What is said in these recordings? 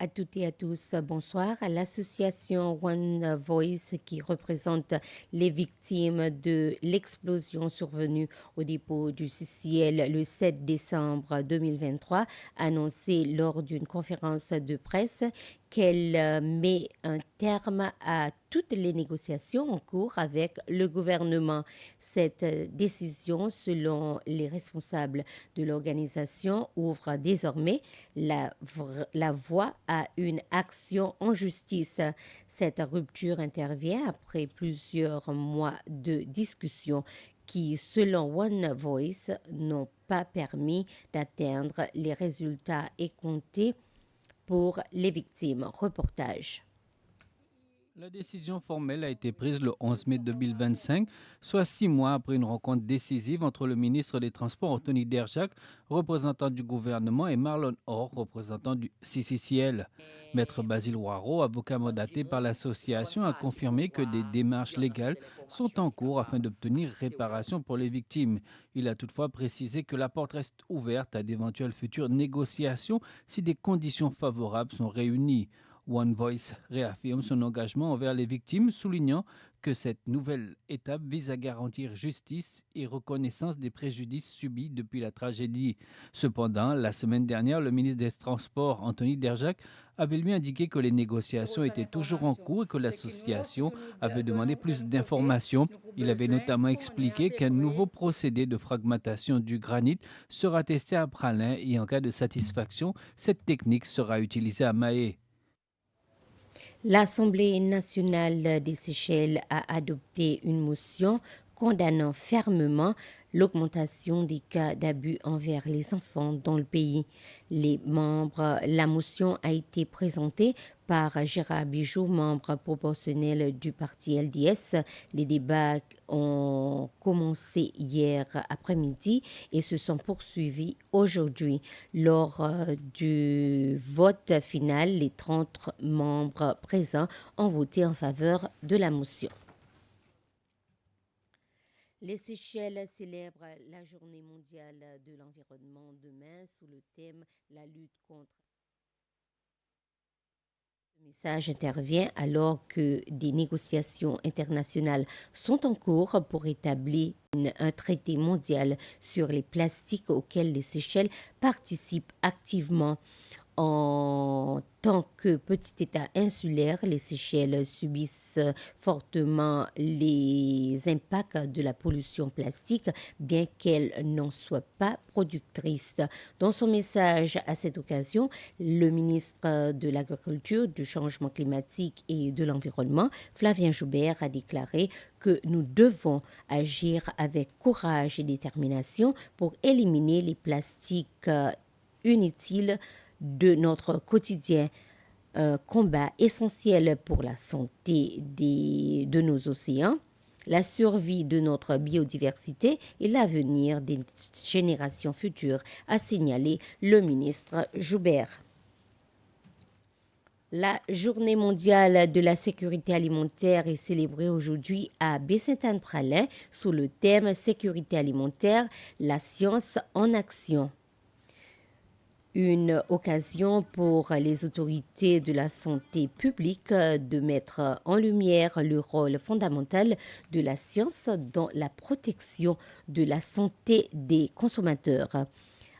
À toutes et à tous, bonsoir. L'association One Voice, qui représente les victimes de l'explosion survenue au dépôt du CCL le 7 décembre 2023, a annoncé lors d'une conférence de presse qu'elle met un terme à toutes les négociations en cours avec le gouvernement. Cette décision, selon les responsables de l'organisation, ouvre désormais la voie à une action en justice. Cette rupture intervient après plusieurs mois de discussions qui, selon One Voice, n'ont pas permis d'atteindre les résultats escomptés pour les victimes. Reportage. La décision formelle a été prise le 11 mai 2025, soit 6 mois après une rencontre décisive entre le ministre des Transports Anthony Derjac, représentant du gouvernement, et Marlon Orr, représentant du CCCL. Maître Basile Waro, avocat mandaté par l'association, a confirmé que des démarches légales sont en cours afin d'obtenir réparation pour les victimes. Il a toutefois précisé que la porte reste ouverte à d'éventuelles futures négociations si des conditions favorables sont réunies. One Voice réaffirme son engagement envers les victimes, soulignant que cette nouvelle étape vise à garantir justice et reconnaissance des préjudices subis depuis la tragédie. Cependant, la semaine dernière, le ministre des Transports, Anthony Derjac, avait lui indiqué que les négociations étaient toujours en cours et que l'association avait demandé plus d'informations. Il avait notamment expliqué qu'un nouveau procédé de fragmentation du granit sera testé à Pralin et en cas de satisfaction, cette technique sera utilisée à Mahé. L'Assemblée nationale des Seychelles a adopté une motion condamnant fermement l'augmentation des cas d'abus envers les enfants dans le pays. La motion a été présentée par Gérard Bijoux, membre proportionnel du parti LDS. Les débats ont commencé hier après-midi et se sont poursuivis aujourd'hui. Lors du vote final, les 30 membres présents ont voté en faveur de la motion. Les Seychelles célèbrent la Journée mondiale de l'environnement demain sous le thème La lutte contre. Le message intervient alors que des négociations internationales sont en cours pour établir un traité mondial sur les plastiques auquel les Seychelles participent activement. En tant que petit État insulaire, les Seychelles subissent fortement les impacts de la pollution plastique, bien qu'elles n'en soient pas productrices. Dans son message à cette occasion, le ministre de l'Agriculture, du Changement climatique et de l'Environnement, Flavien Joubert, a déclaré que nous devons agir avec courage et détermination pour éliminer les plastiques inutiles de notre quotidien, un combat essentiel pour la santé de nos océans, la survie de notre biodiversité et l'avenir des générations futures, a signalé le ministre Joubert. La Journée mondiale de la sécurité alimentaire est célébrée aujourd'hui à Baie-Sainte-Anne-Pralin sous le thème Sécurité alimentaire, la science en action. Une occasion pour les autorités de la santé publique de mettre en lumière le rôle fondamental de la science dans la protection de la santé des consommateurs.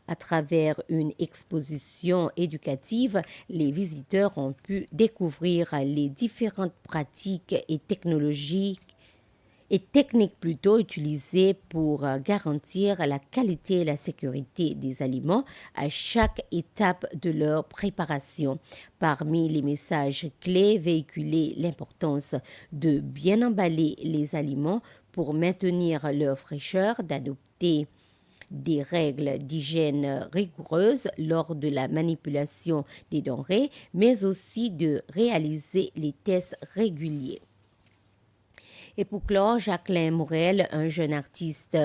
À travers une exposition éducative, les visiteurs ont pu découvrir les différentes pratiques et technologies et techniques utilisées pour garantir la qualité et la sécurité des aliments à chaque étape de leur préparation. Parmi les messages clés véhiculés, l'importance de bien emballer les aliments pour maintenir leur fraîcheur, d'adopter des règles d'hygiène rigoureuses lors de la manipulation des denrées, mais aussi de réaliser les tests réguliers. Et pour clore, Jacqueline Morel, un jeune artiste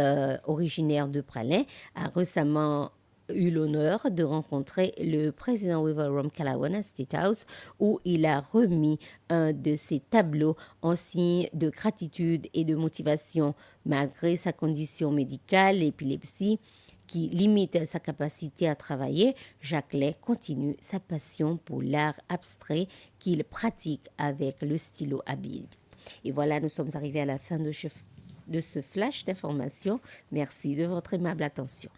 originaire de Pralin, a récemment eu l'honneur de rencontrer le président Wiverum Kalawana State House, où il a remis un de ses tableaux en signe de gratitude et de motivation. Malgré sa condition médicale, l'épilepsie, qui limite sa capacité à travailler, Jacques Lay continue sa passion pour l'art abstrait qu'il pratique avec le stylo habile. Et voilà, nous sommes arrivés à la fin de ce flash d'information. Merci de votre aimable attention.